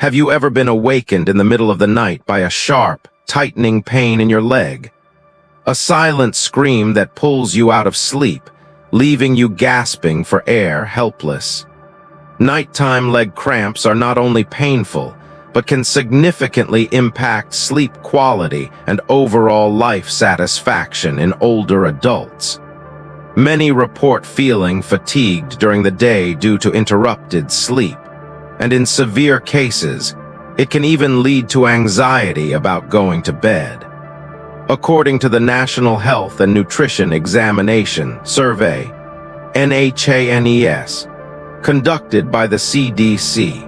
Have you ever been awakened in the middle of the night by a sharp, tightening pain in your leg? A silent scream that pulls you out of sleep, leaving you gasping for air, helpless. Nighttime leg cramps are not only painful, but can significantly impact sleep quality and overall life satisfaction in older adults. Many report feeling fatigued during the day due to interrupted sleep, and in severe cases, it can even lead to anxiety about going to bed. According to the National Health and Nutrition Examination Survey, NHANES, conducted by the CDC,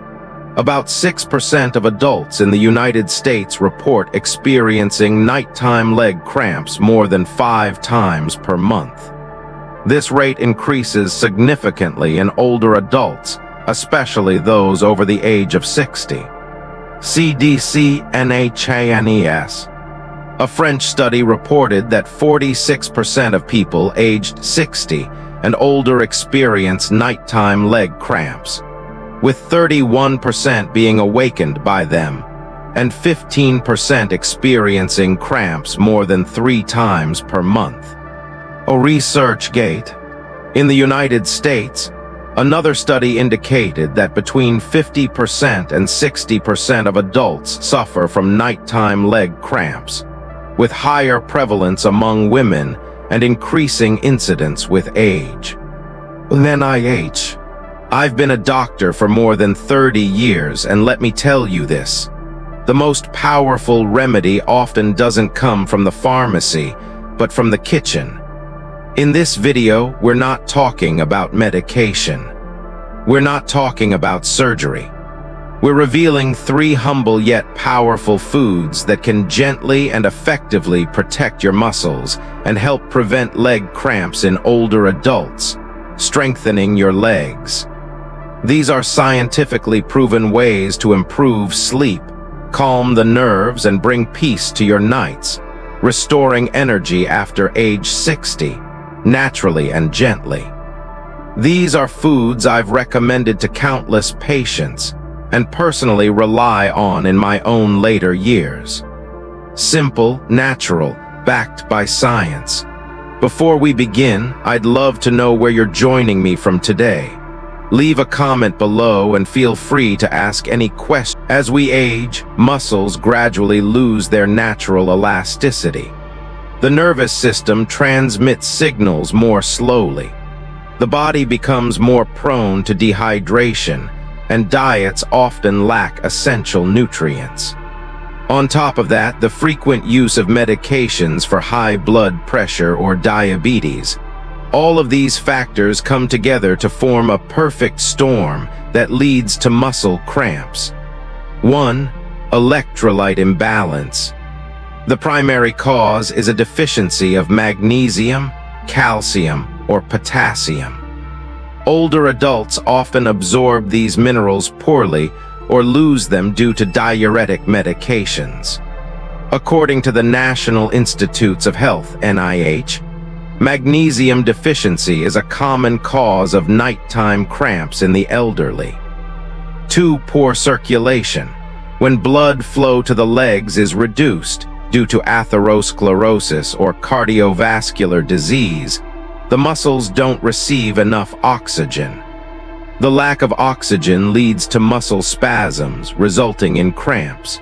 about 6% of adults in the United States report experiencing nighttime leg cramps more than 5 times per month. This rate increases significantly in older adults, especially those over the age of 60. CDC NHANES. A French study reported that 46% of people aged 60 and older experience nighttime leg cramps, with 31% being awakened by them, and 15% experiencing cramps more than 3 times per month. A ResearchGate. In the United States, another study indicated that between 50% and 60% of adults suffer from nighttime leg cramps, with higher prevalence among women and increasing incidence with age. I've been a doctor for more than 30 years, and let me tell you this. The most powerful remedy often doesn't come from the pharmacy, but from the kitchen. In this video, we're not talking about medication. We're not talking about surgery. We're revealing 3 humble yet powerful foods that can gently and effectively protect your muscles and help prevent leg cramps in older adults, strengthening your legs. These are scientifically proven ways to improve sleep, calm the nerves, and bring peace to your nights, restoring energy after age 60, naturally and gently. These are foods I've recommended to countless patients and personally rely on in my own later years. Simple, natural, backed by science. Before we begin, I'd love to know where you're joining me from today. Leave a comment below and feel free to ask any questions. As we age, muscles gradually lose their natural elasticity. The nervous system transmits signals more slowly. The body becomes more prone to dehydration, and diets often lack essential nutrients. On top of that, the frequent use of medications for high blood pressure or diabetes. All of these factors come together to form a perfect storm that leads to muscle cramps. 1. Electrolyte imbalance. The primary cause is a deficiency of magnesium, calcium, or potassium. Older adults often absorb these minerals poorly or lose them due to diuretic medications. According to the National Institutes of Health, NIH, magnesium deficiency is a common cause of nighttime cramps in the elderly. 2. Poor circulation. When blood flow to the legs is reduced due to atherosclerosis or cardiovascular disease, the muscles don't receive enough oxygen. The lack of oxygen leads to muscle spasms, resulting in cramps.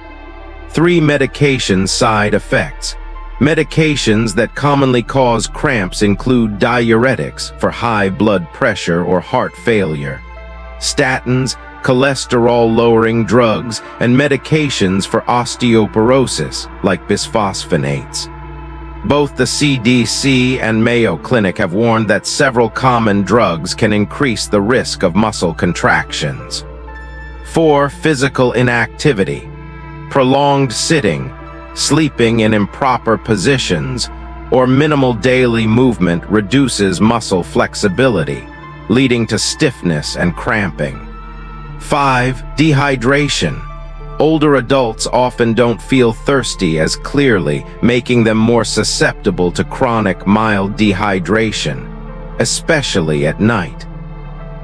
3. Medication side effects. Medications that commonly cause cramps include diuretics for high blood pressure or heart failure, statins, cholesterol-lowering drugs, and medications for osteoporosis, like bisphosphonates. Both the CDC and Mayo Clinic have warned that several common drugs can increase the risk of muscle contractions. 4. Physical inactivity. Prolonged sitting, sleeping in improper positions, or minimal daily movement reduces muscle flexibility, leading to stiffness and cramping. 5. Dehydration. Older adults often don't feel thirsty as clearly, making them more susceptible to chronic mild dehydration, especially at night.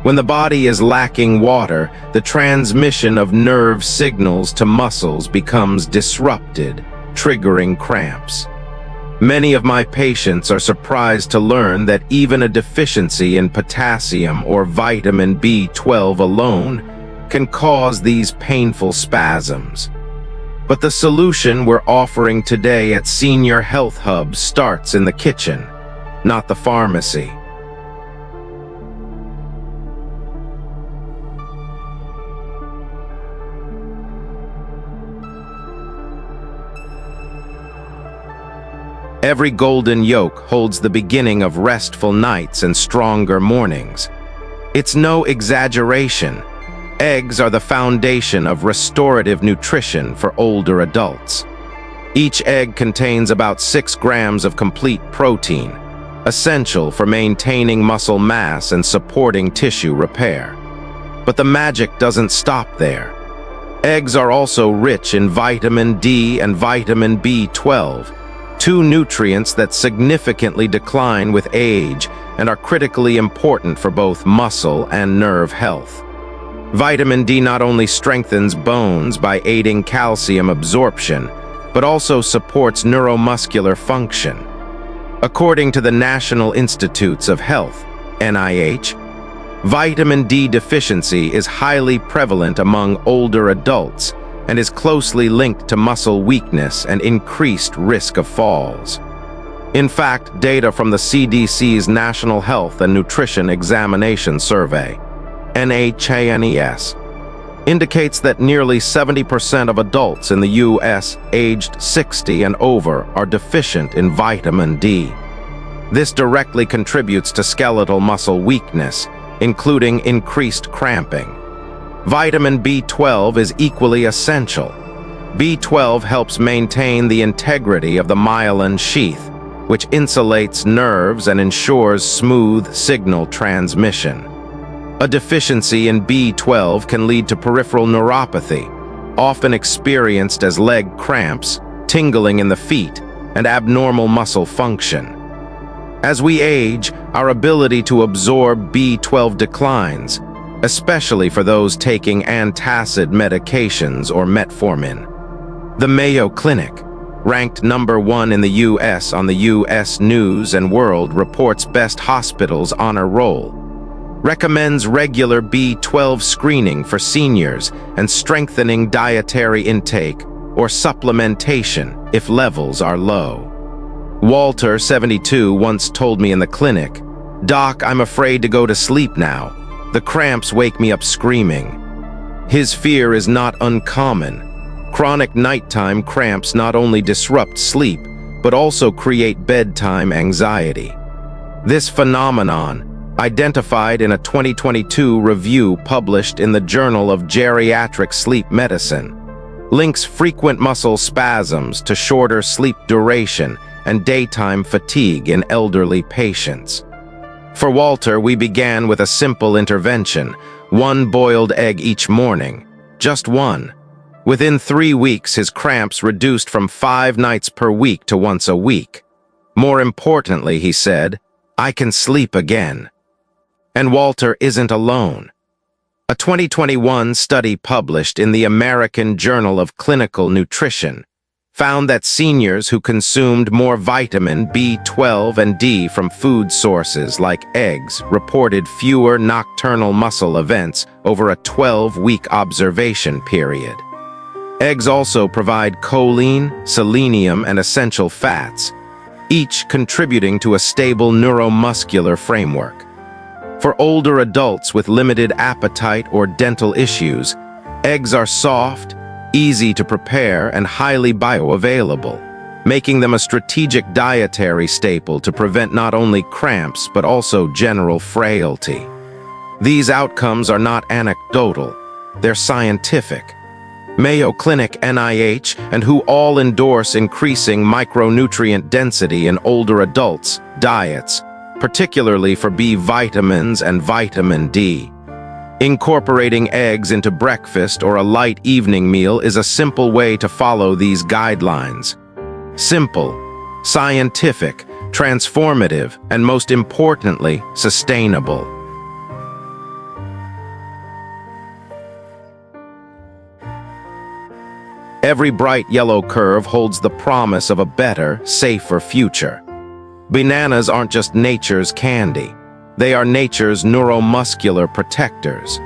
When the body is lacking water, the transmission of nerve signals to muscles becomes disrupted, triggering cramps. Many of my patients are surprised to learn that even a deficiency in potassium or vitamin B12 alone can cause these painful spasms. But the solution we're offering today at Senior Health Hub starts in the kitchen, not the pharmacy. Every golden yolk holds the beginning of restful nights and stronger mornings. It's no exaggeration. Eggs are the foundation of restorative nutrition for older adults. Each egg contains about 6 grams of complete protein, essential for maintaining muscle mass and supporting tissue repair. But the magic doesn't stop there. Eggs are also rich in vitamin D and vitamin B12, two nutrients that significantly decline with age and are critically important for both muscle and nerve health. Vitamin D not only strengthens bones by aiding calcium absorption, but also supports neuromuscular function. According to the National Institutes of Health, NIH, vitamin D deficiency is highly prevalent among older adults and is closely linked to muscle weakness and increased risk of falls. In fact, data from the CDC's National Health and Nutrition Examination Survey, NHANES, indicates that nearly 70% of adults in the U.S. aged 60 and over are deficient in vitamin D. This directly contributes to skeletal muscle weakness, including increased cramping. Vitamin B12 is equally essential. B12 helps maintain the integrity of the myelin sheath, which insulates nerves and ensures smooth signal transmission. A deficiency in B12 can lead to peripheral neuropathy, often experienced as leg cramps, tingling in the feet, and abnormal muscle function. As we age, our ability to absorb B12 declines, especially for those taking antacid medications or metformin. The Mayo Clinic, ranked #1 in the U.S. on the U.S. News and World Report's Best Hospitals Honor Roll, recommends regular B12 screening for seniors and strengthening dietary intake or supplementation if levels are low. Walter, 72, once told me in the clinic, "Doc, I'm afraid to go to sleep now. The cramps wake me up screaming." His fear is not uncommon. Chronic nighttime cramps not only disrupt sleep, but also create bedtime anxiety. This phenomenon, identified in a 2022 review published in the Journal of Geriatric Sleep Medicine, links frequent muscle spasms to shorter sleep duration and daytime fatigue in elderly patients. For Walter, we began with a simple intervention, 1 boiled egg each morning, just 1. Within 3 weeks, his cramps reduced from 5 nights per week to once a week. More importantly, he said, "I can sleep again." And Walter isn't alone. A 2021 study published in the American Journal of Clinical Nutrition found that seniors who consumed more vitamin B12 and D from food sources like eggs reported fewer nocturnal muscle events over a 12-week observation period. Eggs also provide choline, selenium, and essential fats, each contributing to a stable neuromuscular framework. For older adults with limited appetite or dental issues, eggs are soft, easy to prepare, and highly bioavailable, making them a strategic dietary staple to prevent not only cramps but also general frailty. These outcomes are not anecdotal, they're scientific. Mayo Clinic, NIH, and WHO all endorse increasing micronutrient density in older adults' diets, particularly for B vitamins and vitamin D. Incorporating eggs into breakfast or a light evening meal is a simple way to follow these guidelines. Simple, scientific, transformative, and most importantly, sustainable. Every bright yellow curve holds the promise of a better, safer future. Bananas aren't just nature's candy. They are nature's neuromuscular protectors.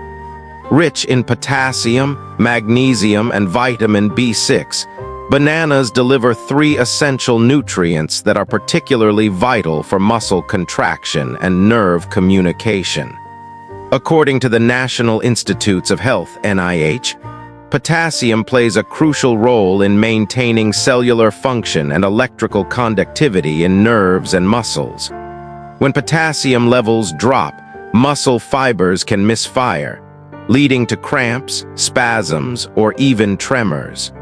Rich in potassium, magnesium, and vitamin B6, bananas deliver 3 essential nutrients that are particularly vital for muscle contraction and nerve communication. According to the National Institutes of Health, NIH, potassium plays a crucial role in maintaining cellular function and electrical conductivity in nerves and muscles. When potassium levels drop, muscle fibers can misfire, leading to cramps, spasms, or even tremors.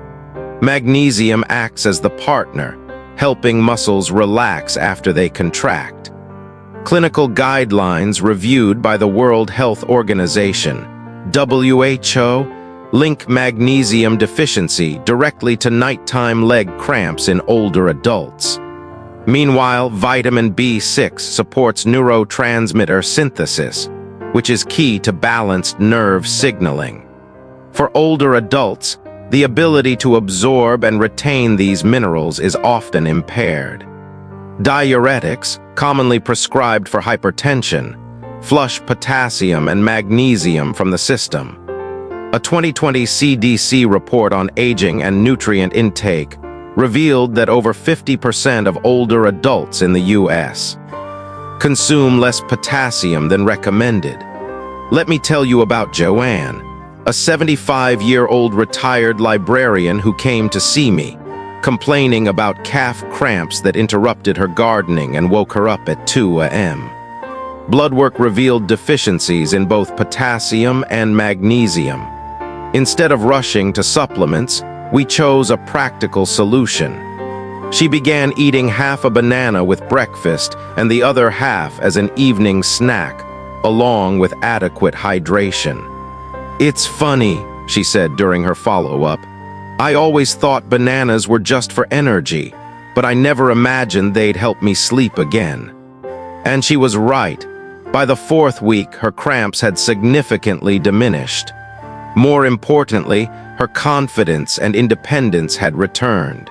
Magnesium acts as the partner, helping muscles relax after they contract. Clinical guidelines reviewed by the World Health Organization, WHO, link magnesium deficiency directly to nighttime leg cramps in older adults. Meanwhile, vitamin B6 supports neurotransmitter synthesis, which is key to balanced nerve signaling. For older adults, the ability to absorb and retain these minerals is often impaired. Diuretics, commonly prescribed for hypertension, flush potassium and magnesium from the system. A 2020 CDC report on aging and nutrient intake revealed that over 50% of older adults in the U.S. consume less potassium than recommended. Let me tell you about Joanne, a 75-year-old retired librarian who came to see me, complaining about calf cramps that interrupted her gardening and woke her up at 2 a.m. Blood work revealed deficiencies in both potassium and magnesium. Instead of rushing to supplements, we chose a practical solution. She began eating half a banana with breakfast and the other half as an evening snack, along with adequate hydration. "It's funny," she said during her follow-up. "I always thought bananas were just for energy, but I never imagined they'd help me sleep again." And she was right. By the 4th week, her cramps had significantly diminished. More importantly, her confidence and independence had returned.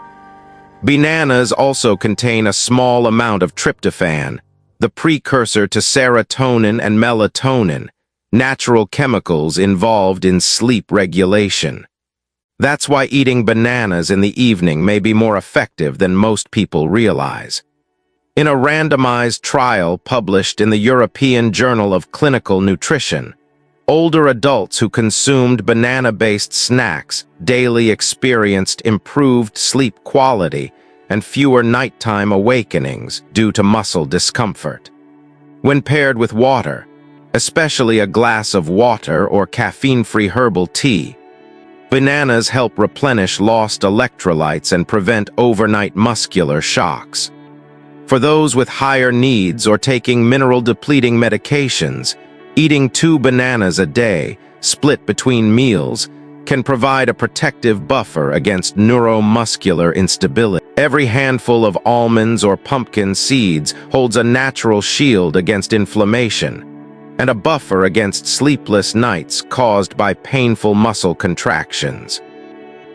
Bananas also contain a small amount of tryptophan, the precursor to serotonin and melatonin, natural chemicals involved in sleep regulation. That's why eating bananas in the evening may be more effective than most people realize. In a randomized trial published in the European Journal of Clinical Nutrition, older adults who consumed banana-based snacks daily experienced improved sleep quality and fewer nighttime awakenings due to muscle discomfort. When paired with water, especially a glass of water or caffeine-free herbal tea, bananas help replenish lost electrolytes and prevent overnight muscular shocks. For those with higher needs or taking mineral-depleting medications, eating 2 bananas a day, split between meals, can provide a protective buffer against neuromuscular instability. Every handful of almonds or pumpkin seeds holds a natural shield against inflammation and a buffer against sleepless nights caused by painful muscle contractions.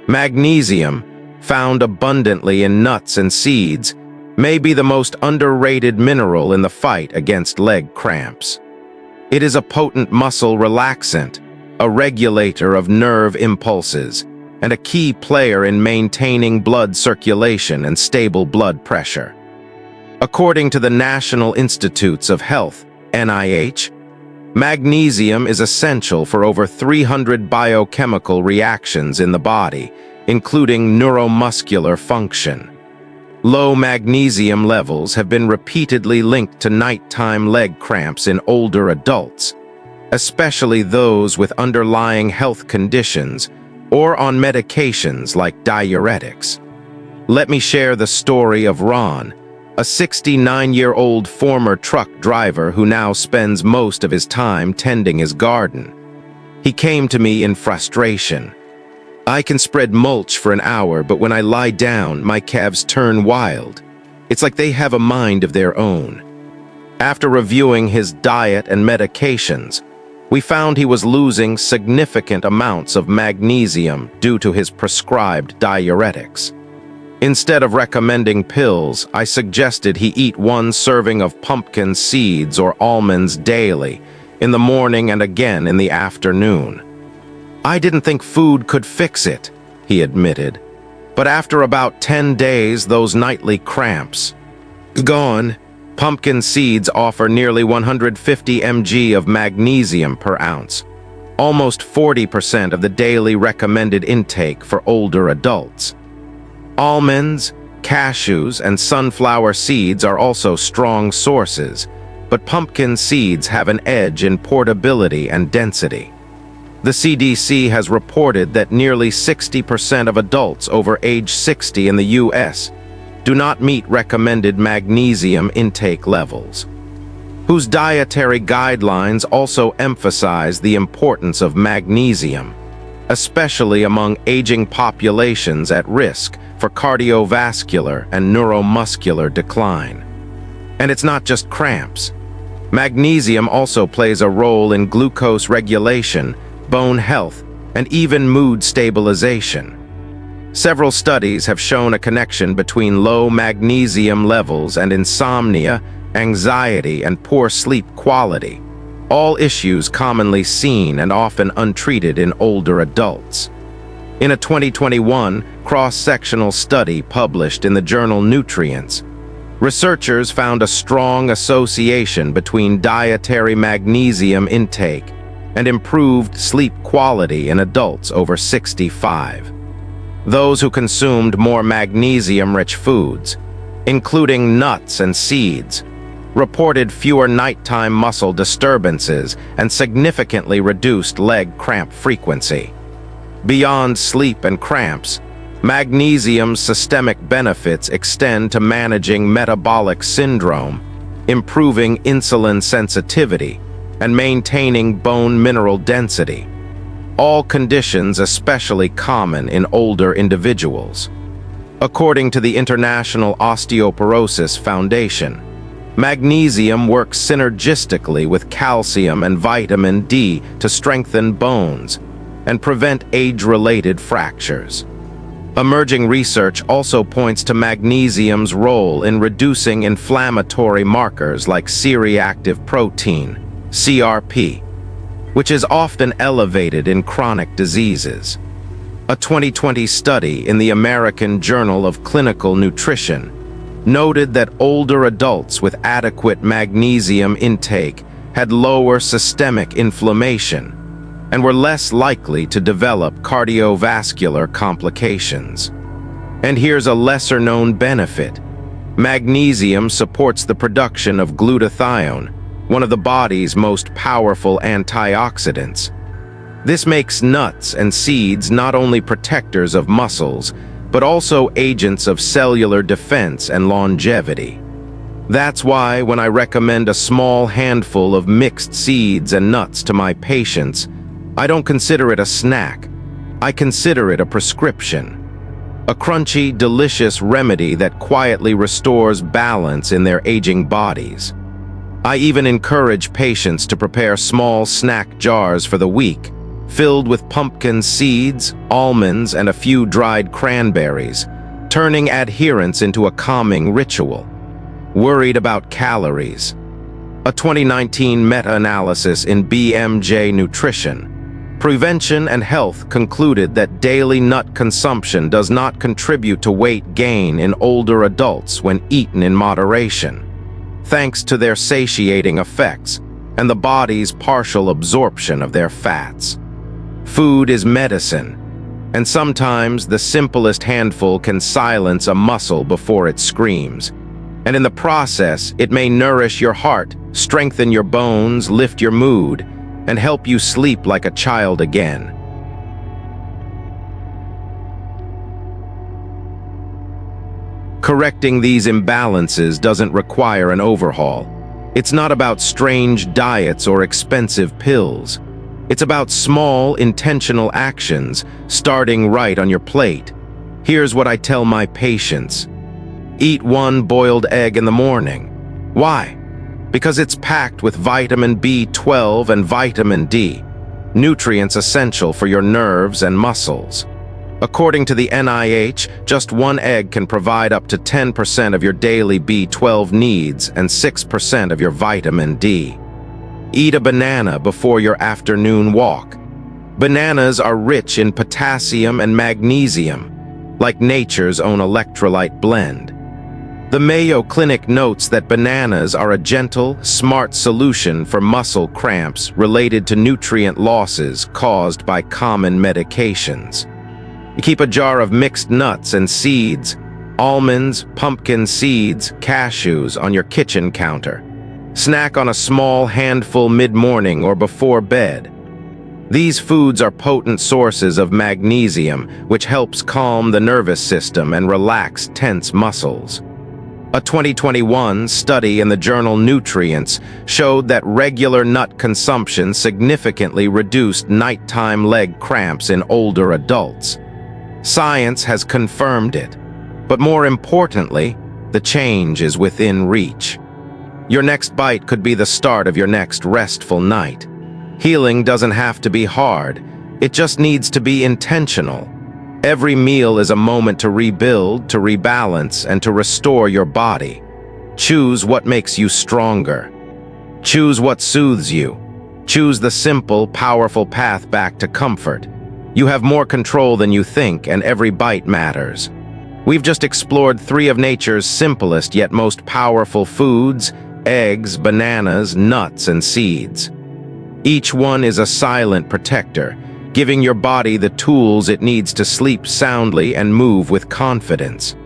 Magnesium, found abundantly in nuts and seeds, may be the most underrated mineral in the fight against leg cramps. It is a potent muscle relaxant, a regulator of nerve impulses, and a key player in maintaining blood circulation and stable blood pressure. According to the National Institutes of Health, NIH, magnesium is essential for over 300 biochemical reactions in the body, including neuromuscular function. Low magnesium levels have been repeatedly linked to nighttime leg cramps in older adults, especially those with underlying health conditions or on medications like diuretics. Let me share the story of Ron, a 69-year-old former truck driver who now spends most of his time tending his garden. He came to me in frustration. "I can spread mulch for an hour, but when I lie down, my calves turn wild. It's like they have a mind of their own." After reviewing his diet and medications, We found he was losing significant amounts of magnesium due to his prescribed diuretics. Instead of recommending pills, I suggested he eat 1 serving of pumpkin seeds or almonds daily, in the morning and again in the afternoon. I didn't think food could fix it, he admitted, but after about 10 days, those nightly cramps gone. Pumpkin seeds offer nearly 150 mg of magnesium per ounce, almost 40% of the daily recommended intake for older adults. Almonds, cashews, and sunflower seeds are also strong sources, but pumpkin seeds have an edge in portability and density. The CDC has reported that nearly 60% of adults over age 60 in the U.S. do not meet recommended magnesium intake levels, whose dietary guidelines also emphasize the importance of magnesium, especially among aging populations at risk for cardiovascular and neuromuscular decline. And it's not just cramps. Magnesium also plays a role in glucose regulation, bone health, and even mood stabilization. Several studies have shown a connection between low magnesium levels and insomnia, anxiety, and poor sleep quality, all issues commonly seen and often untreated in older adults. In a 2021 cross-sectional study published in the journal Nutrients, researchers found a strong association between dietary magnesium intake and improved sleep quality in adults over 65. Those who consumed more magnesium-rich foods, including nuts and seeds, reported fewer nighttime muscle disturbances and significantly reduced leg cramp frequency. Beyond sleep and cramps, magnesium's systemic benefits extend to managing metabolic syndrome, improving insulin sensitivity, and maintaining bone mineral density, all conditions especially common in older individuals. According to the International Osteoporosis Foundation, magnesium works synergistically with calcium and vitamin D to strengthen bones and prevent age-related fractures. Emerging research also points to magnesium's role in reducing inflammatory markers like C-reactive protein, CRP, which is often elevated in chronic diseases. A 2020 study in the American Journal of Clinical Nutrition noted that older adults with adequate magnesium intake had lower systemic inflammation and were less likely to develop cardiovascular complications. And here's a lesser-known benefit. Magnesium supports the production of glutathione, one of the body's most powerful antioxidants. This makes nuts and seeds not only protectors of muscles, but also agents of cellular defense and longevity. That's why when I recommend a small handful of mixed seeds and nuts to my patients, I don't consider it a snack. I consider it a prescription. A crunchy, delicious remedy that quietly restores balance in their aging bodies. I even encourage patients to prepare small snack jars for the week, filled with pumpkin seeds, almonds, and a few dried cranberries, turning adherence into a calming ritual. Worried about calories. A 2019 meta-analysis in BMJ Nutrition, Prevention and Health concluded that daily nut consumption does not contribute to weight gain in older adults when eaten in moderation, thanks to their satiating effects and the body's partial absorption of their fats. Food is medicine, and sometimes the simplest handful can silence a muscle before it screams. And in the process, it may nourish your heart, strengthen your bones, lift your mood, and help you sleep like a child again. Correcting these imbalances doesn't require an overhaul. It's not about strange diets or expensive pills. It's about small, intentional actions, starting right on your plate. Here's what I tell my patients. Eat 1 boiled egg in the morning. Why? Because it's packed with vitamin B12 and vitamin D, nutrients essential for your nerves and muscles. According to the NIH, just one egg can provide up to 10% of your daily B12 needs and 6% of your vitamin D. Eat a banana before your afternoon walk. Bananas are rich in potassium and magnesium, like nature's own electrolyte blend. The Mayo Clinic notes that bananas are a gentle, smart solution for muscle cramps related to nutrient losses caused by common medications. Keep a jar of mixed nuts and seeds, almonds, pumpkin seeds, cashews on your kitchen counter. Snack on a small handful mid-morning or before bed. These foods are potent sources of magnesium, which helps calm the nervous system and relax tense muscles. A 2021 study in the journal Nutrients showed that regular nut consumption significantly reduced nighttime leg cramps in older adults. Science has confirmed it, but more importantly, the change is within reach. Your next bite could be the start of your next restful night. Healing doesn't have to be hard, it just needs to be intentional. Every meal is a moment to rebuild, to rebalance, and to restore your body. Choose what makes you stronger. Choose what soothes you. Choose the simple, powerful path back to comfort. You have more control than you think, and every bite matters. We've just explored 3 of nature's simplest yet most powerful foods: eggs, bananas, nuts, and seeds. Each one is a silent protector, giving your body the tools it needs to sleep soundly and move with confidence.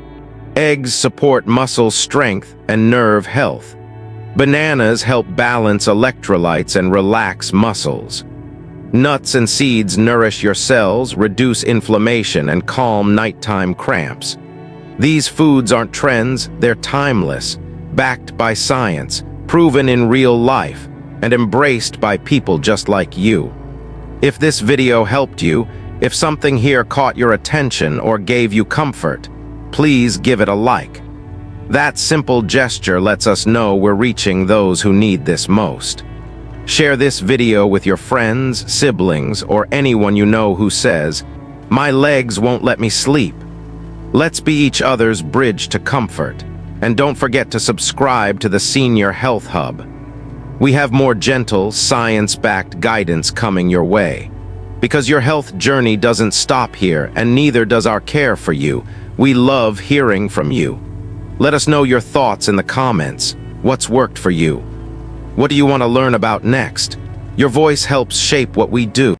Eggs support muscle strength and nerve health. Bananas help balance electrolytes and relax muscles. Nuts and seeds nourish your cells, reduce inflammation, and calm nighttime cramps. These foods aren't trends, they're timeless, backed by science, proven in real life, and embraced by people just like you. If this video helped you, if something here caught your attention or gave you comfort, please give it a like. That simple gesture lets us know we're reaching those who need this most. Share this video with your friends, siblings, or anyone you know who says, "My legs won't let me sleep." Let's be each other's bridge to comfort. And don't forget to subscribe to the Senior Health Hub. We have more gentle, science-backed guidance coming your way. Because your health journey doesn't stop here, and neither does our care for you. We love hearing from you. Let us know your thoughts in the comments. What's worked for you? What do you want to learn about next? Your voice helps shape what we do.